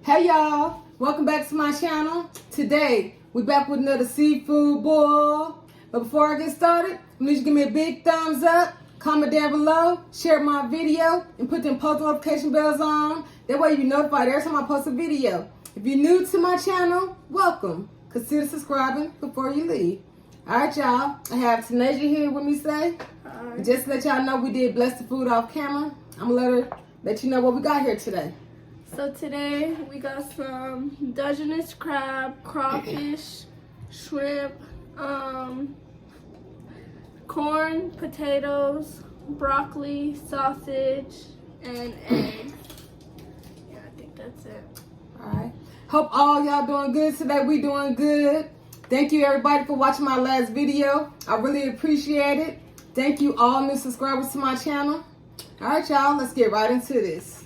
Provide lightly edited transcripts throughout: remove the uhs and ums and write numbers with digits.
Hey y'all, welcome back to my channel. Today, we're back with another seafood boil. But before I get started, please give me a big thumbs up, comment down below, share my video, and put them post notification bells on. That way you'll be notified every time I post a video. If you're new to my channel, welcome. Consider subscribing before you leave. Alright y'all, I have Tanasia here with me today. Just to let y'all know, we did bless the food off camera. I'm gonna let you know what we got here today. So today we got some Dungeness crab, crawfish, shrimp, corn, potatoes, broccoli, sausage, and eggs. Yeah, I think that's it. Alright. Hope all y'all doing good today. We doing good. Thank you everybody for watching my last video. I really appreciate it. Thank you all new subscribers to my channel. Alright y'all, let's get right into this.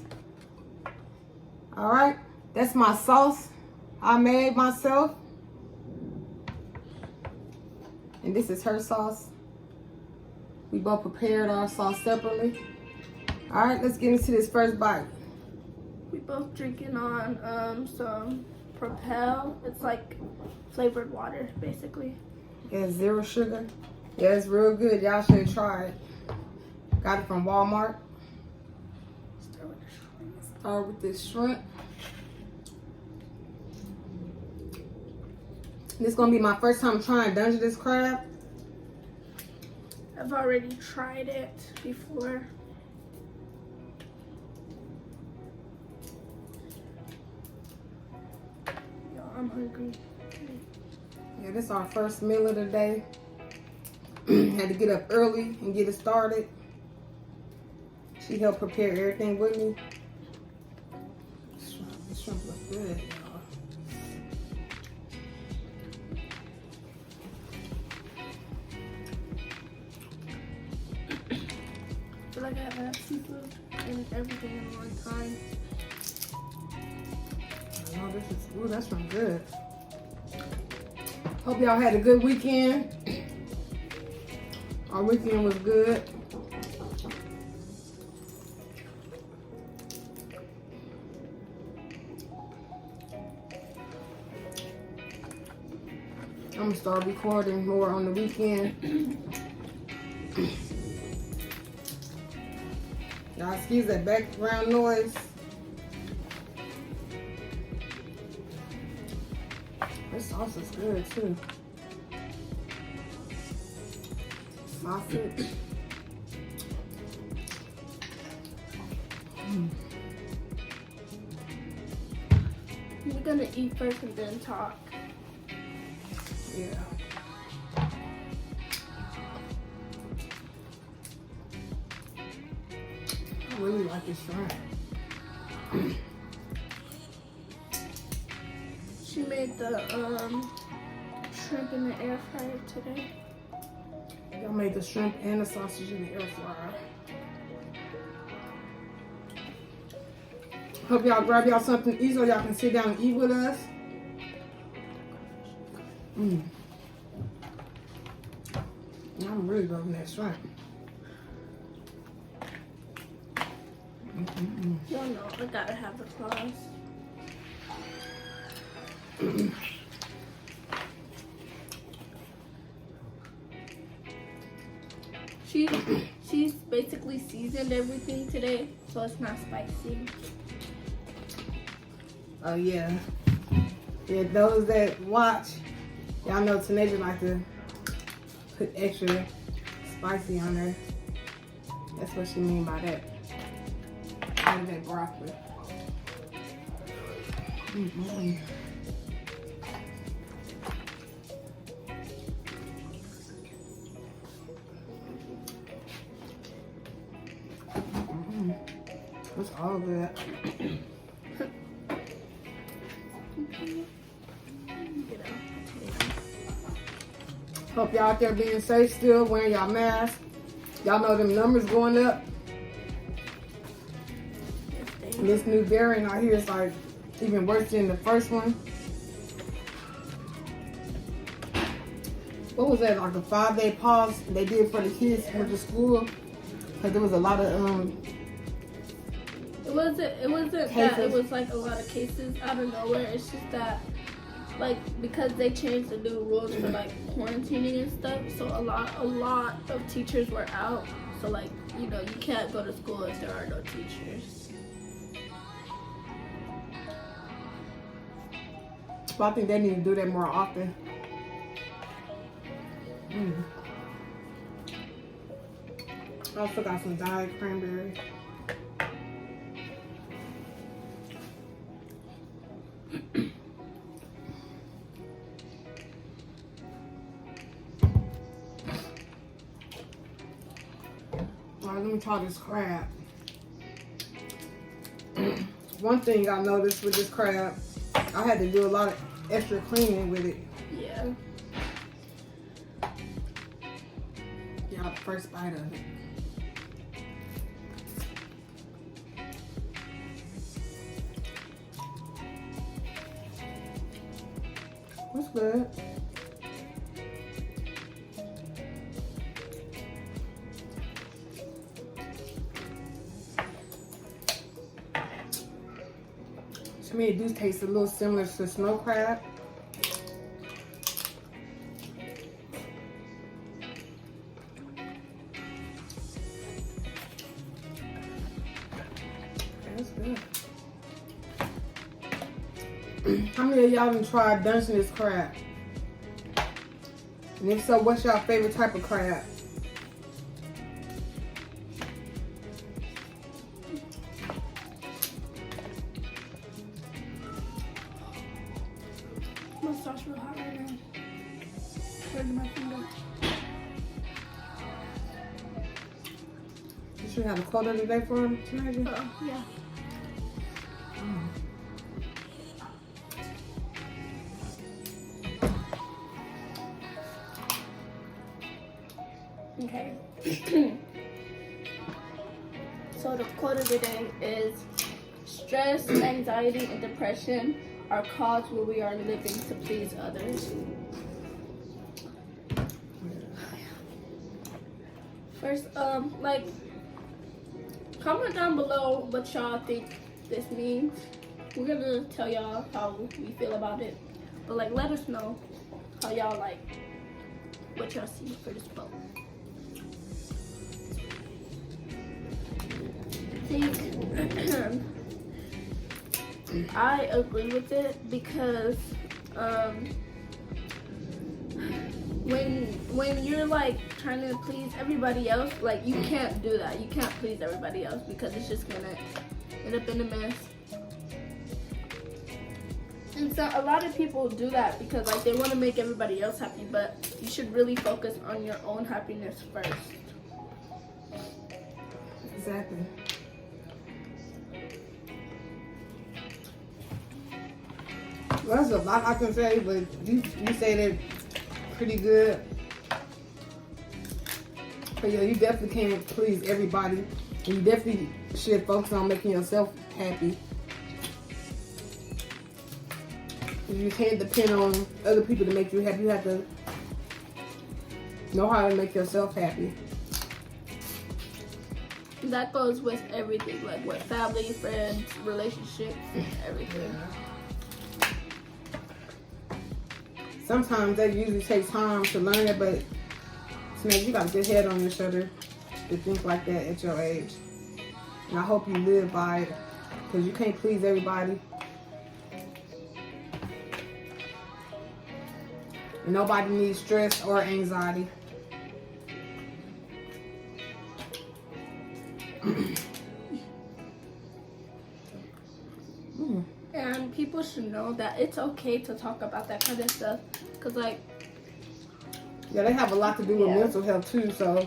Alright, that's my sauce I made myself. And this is her sauce. We both prepared our sauce separately. Alright, let's get into this first bite. We both drinking on some Propel. It's like flavored water, basically. Yeah, zero sugar. Yeah, it's real good. Y'all should try it. Got it from Walmart. Start with this shrimp. This is gonna be my first time trying Dungeness crab. I've already tried it before. Yo, I'm hungry. Yeah, this is our first meal of the day. Had to get up early and get it started. She helped prepare everything with me. This shrimp look good, y'all. I feel like I haven't had seafood and everything in one time. Oh, this is, ooh, that's from good. Hope y'all had a good weekend. Our weekend was good. I'm gonna start recording more on the weekend. Y'all excuse that background noise. This sauce is good too. Sausage. We're gonna eat first and then talk. Yeah. I really like this shrimp. She made the shrimp in the air fryer today. Y'all made the shrimp and the sausage in the air fryer. Hope y'all grab y'all something easy so y'all can sit down and eat with us. I'm really loving that shrimp. Y'all know I gotta have the claws. She's basically seasoned everything today, so it's not spicy. Oh yeah. Yeah, those that watch, y'all know Tanasia like to put extra spicy on there. That's what she mean by that. Out of that broccoli. It's all good. Hope y'all out there being safe still, wearing y'all masks. Y'all know them numbers going up. And this new variant out here is like even worse than the first one. What was that, like a 5-day pause they did for the kids who went to school? Because there was a lot of It wasn't that it was like a lot of cases out of nowhere. It's just that, like, because they changed the new rules for like quarantining and stuff, so a lot of teachers were out. So like, you know, you can't go to school if there are no teachers. Well, I think they need to do that more often. I also got some dyed cranberry. Alright, let me try this crab. One thing I noticed with this crab, I had to do a lot of extra cleaning with it. Yeah. Yeah, the first bite of it. That's good. To me, it does taste a little similar to snow crab. That's good. How many of y'all done tried Dungeness crab? And if so, what's your favorite type of crab? My sauce real hot right now. Hurting my finger. You should have a quota today for him, maybe? Yeah. Okay. So the quote today is: stress, anxiety, and depression are caused when we are living to please others. First, like, comment down below what y'all think this means. We're gonna tell y'all how we feel about it, but like, let us know how y'all like what y'all see for this quote. I agree with it because when you're like trying to please everybody else, like, you can't do that. You can't please everybody else because it's just gonna end up in a mess. And so a lot of people do that because like they want to make everybody else happy, but you should really focus on your own happiness first. Exactly. Well, there's a lot I can say, but you said it pretty good. But yeah, you definitely can't please everybody. And you definitely should focus on making yourself happy. You can't depend on other people to make you happy. You have to know how to make yourself happy. That goes with everything, like with family, friends, relationships, everything. Sometimes that usually takes time to learn it, but you got a good head on your shoulder to think like that at your age. And I hope you live by it, because you can't please everybody. And nobody needs stress or anxiety. And people should know that it's okay to talk about that kind of stuff, because like, yeah, they have a lot to do with mental health too, so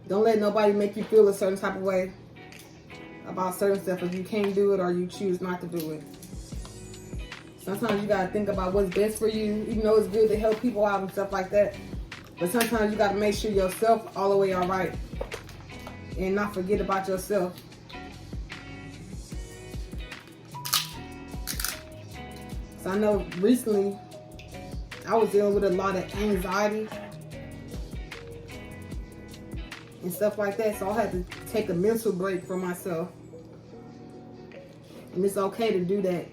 don't let nobody make you feel a certain type of way about certain stuff if you can't do it or you choose not to do it. Sometimes you gotta think about what's best for you, even though it's good to help people out and stuff like that. But sometimes you gotta make sure yourself all the way all right and not forget about yourself. So I know recently I was dealing with a lot of anxiety and stuff like that, so I had to take a mental break for myself. And it's okay to do that.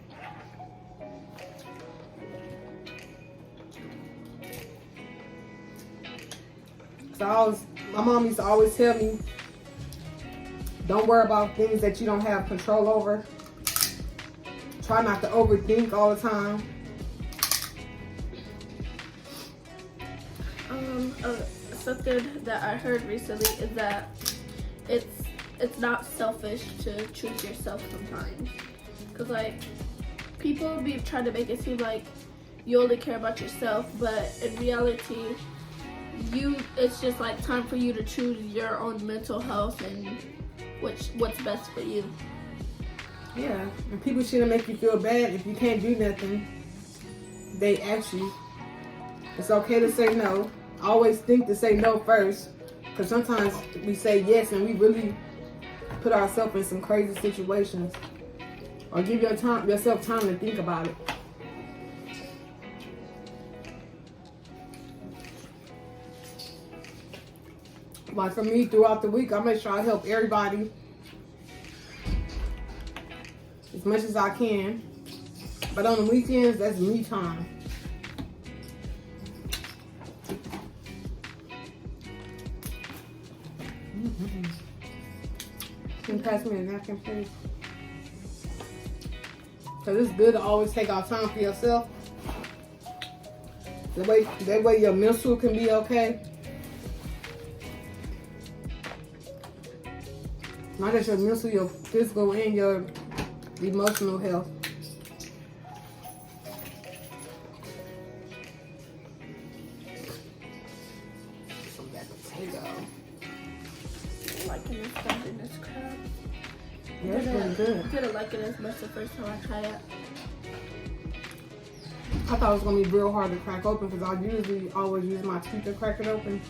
So my mom used to always tell me, don't worry about things that you don't have control over. Try not to overthink all the time. Something that I heard recently is that it's not selfish to choose yourself sometimes. Cause like people be trying to make it seem like you only care about yourself, but in reality, it's just like time for you to choose your own mental health and what's best for you. Yeah, and people shouldn't make you feel bad if you can't do nothing. They ask you. It's okay to say no. Always think to say no first, because sometimes we say yes and we really put ourselves in some crazy situations. Or give yourself time to think about it. Like for me, throughout the week, I make sure I help everybody as much as I can. But on the weekends, that's me time. Can you pass me a napkin, please? Because it's good to always take out time for yourself. That way your mental can be okay. Not just your mental, your physical and your emotional health. Some of that potato. Liking this Dungeness Crab. Yeah, it's really good. I didn't like it as much the first time I tried it. I thought it was going to be real hard to crack open because I usually always use my teeth to crack it open.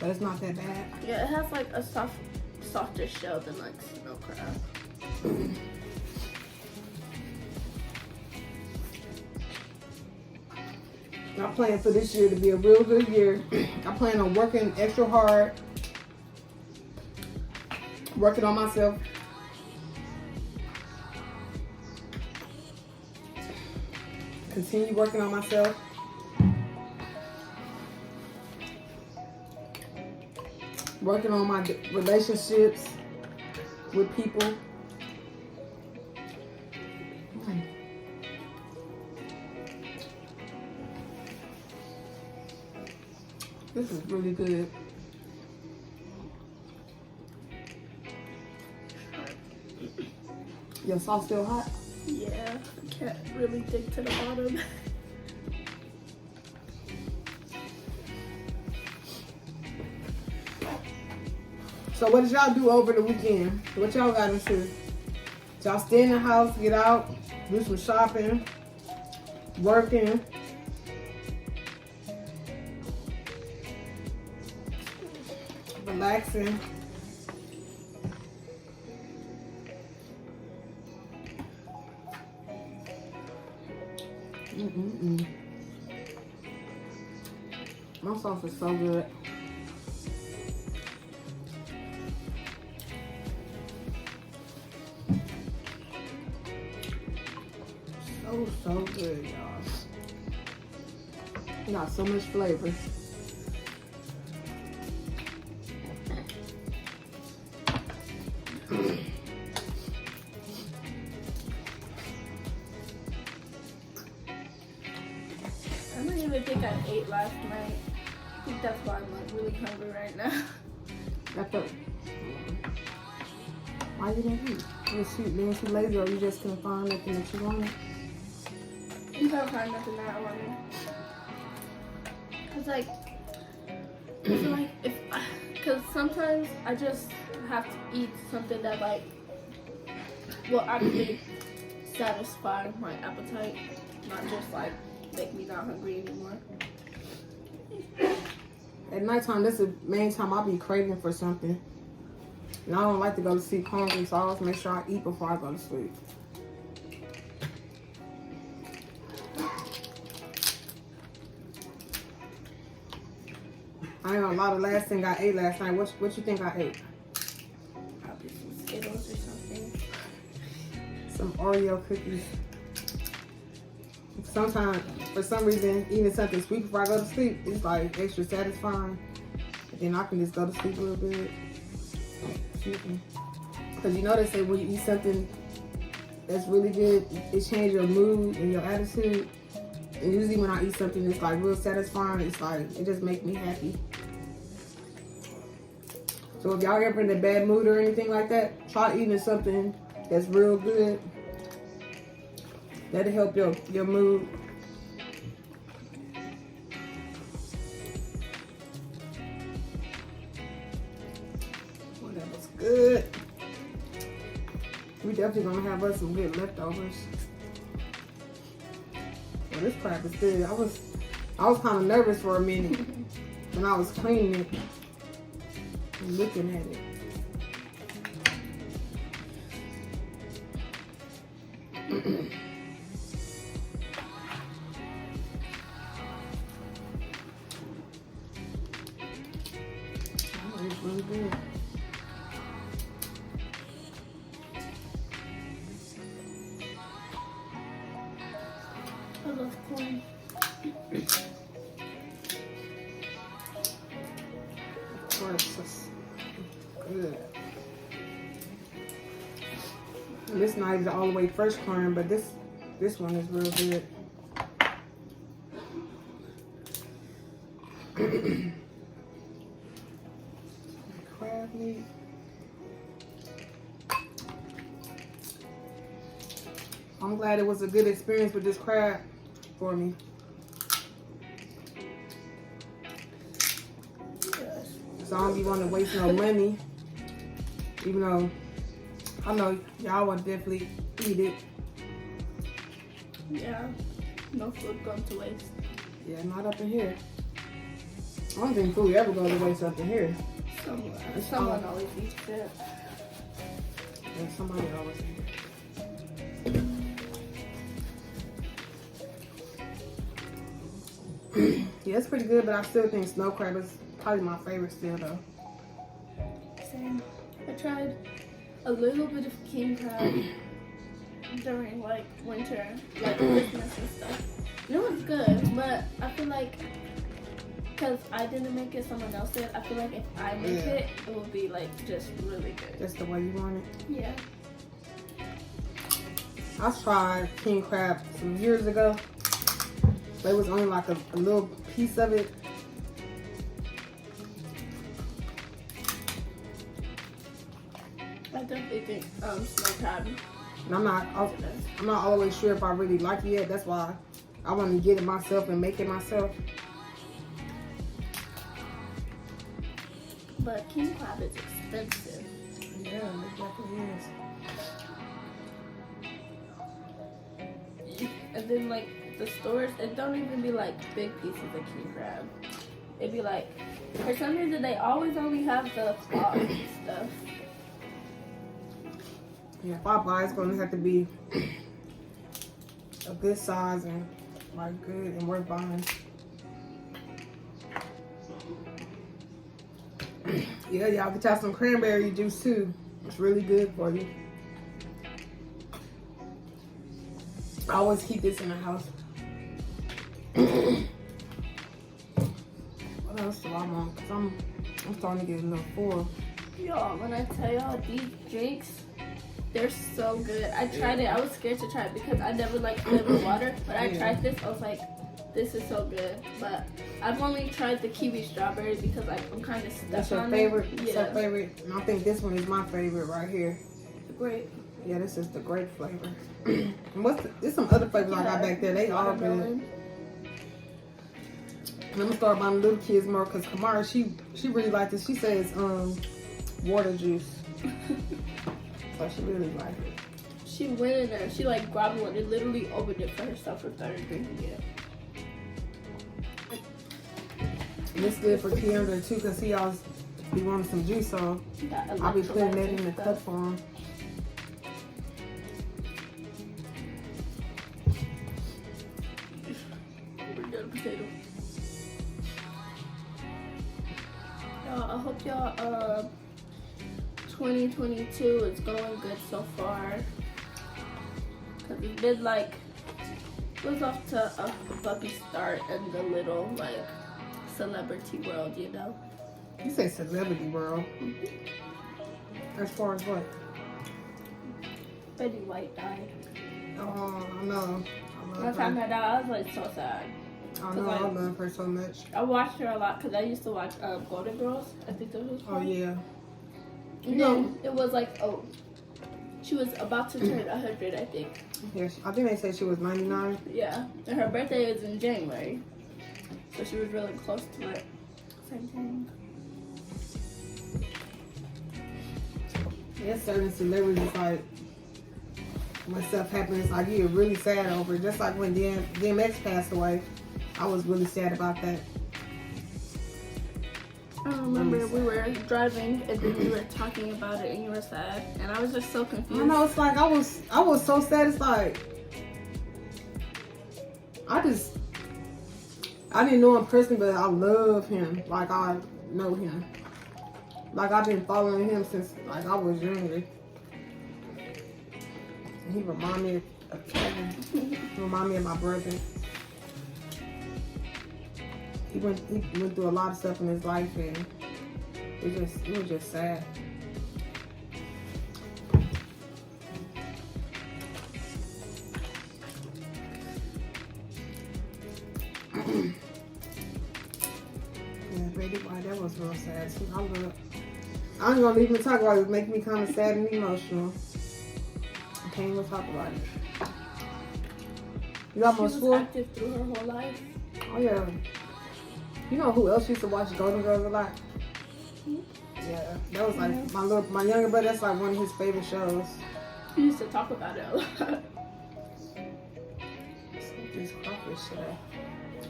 But it's not that bad. Yeah, it has like a softer shell than like snow crab. I plan for this year to be a real good year. I plan on working extra hard, working on myself. Continue working on myself. Working on my relationships with people. This is really good. Your sauce still hot? Yeah, I can't really dig to the bottom. So what did y'all do over the weekend? What y'all got into? Y'all stay in the house, get out, do some shopping, working. Relaxing. My sauce is so good. So good, y'all. Got so much flavor. I don't even think I ate last night. I think that's why I'm like really hungry right now. Why you didn't eat? Was you being too lazy or you just couldn't find nothing that you wanted? You can't find nothing that I wanted. Cause like, it's like cause sometimes I just have to eat something that like will actually satisfy my appetite, not just like make me not hungry anymore. At nighttime, that's the main time I be craving for something. And I don't like to go to sleep hungry, so I always make sure I eat before I go to sleep. I ain't gonna lie, the last thing I ate last night, what you think I ate? some Oreo cookies. Sometimes, for some reason, eating something sweet before I go to sleep is like extra satisfying. And then I can just go to sleep a little bit. Excuse me. Because you know they say when you eat something that's really good, it changes your mood and your attitude. And usually when I eat something that's like real satisfying, it's like, it just makes me happy. So if y'all ever in a bad mood or anything like that, try eating something that's real good. That'll help your mood. Oh, that was good. We definitely gonna have us some good leftovers. Well, this crab is good. I was kind of nervous for a minute when I was cleaning it and looking at it. Oh, it's really good. I love corn. Of course, it's good. And this not even all the way fresh corn, but this one is real good. Crab meat. I'm glad it was a good experience with this crab for me. Yes. So I don't be wanting to waste no money. Even though I know y'all would definitely eat it. Yeah. No food going to waste. Yeah, not up in here. I don't think food ever goes to waste up in here. Someone always eats it. Yeah, somebody always eats it. Yeah, it's pretty good, but I still think snow crab is probably my favorite still though. Same. I tried a little bit of king crab during like winter, like Christmas and stuff. It was good, but I feel like because I didn't make it, someone else did. I feel like if I make it, it will be like just really good. Just the way you want it. Yeah. I tried king crab some years ago. But it was only like a little piece of it. I definitely think snow crab. And I'm not always sure if I really like it yet. That's why I want to get it myself and make it myself. But king crab is expensive. Yeah, it definitely is. And then like the stores, it don't even be like big pieces of king crab. It'd be like, for some reason they always only have the claws and stuff. Yeah, if I buy, it's gonna have to be a good size and like good and worth buying. Yeah, y'all can try some cranberry juice too. It's really good for you. I always keep this in the house. What else do I want? Cause I'm starting to get a little full. Y'all, when I tell y'all these drinks, they're so good. I tried it. I was scared to try it because I never liked flavored water. But I tried this. I was like, this is so good. But I've only tried the kiwi strawberry because I'm kind of stuck That's your on favorite? it. That's your favorite? And I think this one is my favorite right here. The grape. Yeah, this is the grape flavor. And there's some other flavors I got back there. They all good. And I'm gonna start buying the little kids more because Kamara, she really liked this. She says water juice. So she really liked it. She went in there. She like grabbed one and literally opened it for herself and started drinking it. And it's good for Keandre too because he always be wanting some juice, so I'll be putting that in the cup for him. Potato. I hope y'all 2022 is going good so far. it's been like, it was off to a bumpy start in the little like celebrity world, you know. You say celebrity world. As far as what? Betty White died. Oh, I know. When I found that out, I was like so sad. I know, I love her so much. I watched her a lot because I used to watch Golden Girls. I think that was called. Oh, yeah. And then it was like, oh, she was about to turn 100, I think. Yes, I think they said she was 99. Yeah, and her birthday is in January. So she was really close to it. Same thing. There's certain celebrities, like, when stuff happens, like, you get really sad over it. Just like when DMX passed away, I was really sad about that. I remember we were driving and then you were talking about it and you were sad. And I was just so confused. I know, it's like, I was so sad. It's like, I didn't know him personally, but I love him. Like, I know him. Like, I've been following him since, like, I was younger. He remind me of Kevin. He remind me of my brother. He went through a lot of stuff in his life, and it was just sad. Yeah, Betty White, that was real sad. See, I ain't gonna even talk about it. It make me kind of sad and emotional. I can't even talk about it. You almost She was active through her whole life. Oh yeah. You know who else used to watch Golden Girls a lot? Yeah, that was like my younger brother. That's like one of his favorite shows. He used to talk about it a lot. These crawfish today.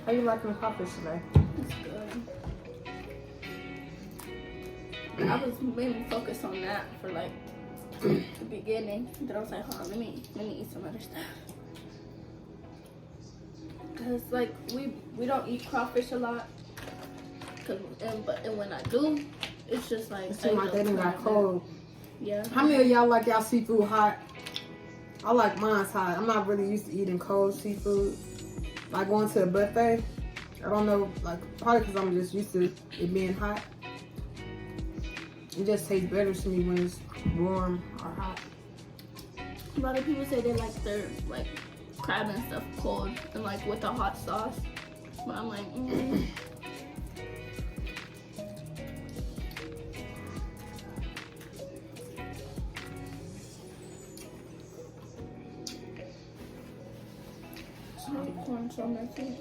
How you liking the crawfish today? It's good. I was mainly focused on that for like the beginning. Then I was like, hold on, let me eat some other stuff. Cause like we don't eat crawfish a lot. And when I do, it's just like it seems like they done got cold. Yeah. How many of y'all like y'all seafood hot? I like mine's hot. I'm not really used to eating cold seafood. Like going to a buffet. I don't know, like probably because I'm just used to it being hot. It just tastes better to me when it's warm or hot. A lot of people say they like their like crab and stuff cold and like with a hot sauce. But I'm like, corn so messy.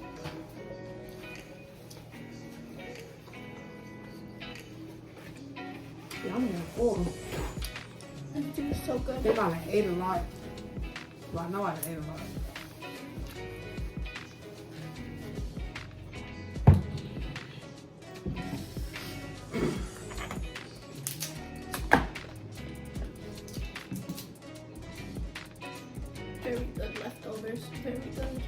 Yeah, I'm in full. Everything is so good. They probably ate a lot. Well, I know I ate a lot. Very good leftovers. Very good.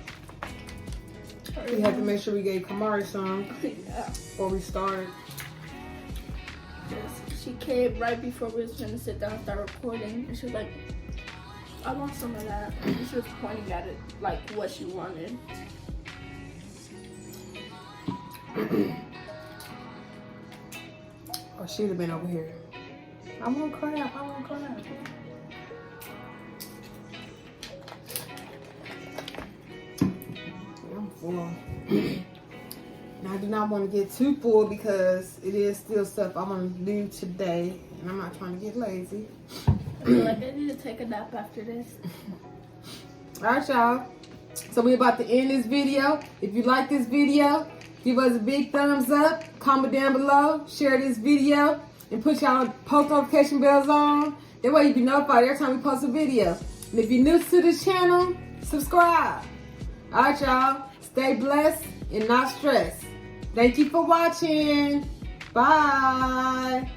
We had to make sure we gave Kamari some Yeah. before we started. She came right before we was gonna sit down and start recording, and she was like, I want some of that. And she was pointing at it like what she wanted. Or she'd have been over here. I want crab. I want crab. I'm full. Now, I do not want to get too full because it is still stuff I want to do today, and I'm not trying to get lazy. I feel like I need to take a nap after this. Alright, y'all. So we're about to end this video. If you like this video, give us a big thumbs up, comment down below, share this video, and put y'all post notification bells on. That way you be notified every time we post a video. And if you're new to this channel, subscribe. Alright, y'all. Stay blessed and not stressed. Thank you for watching. Bye.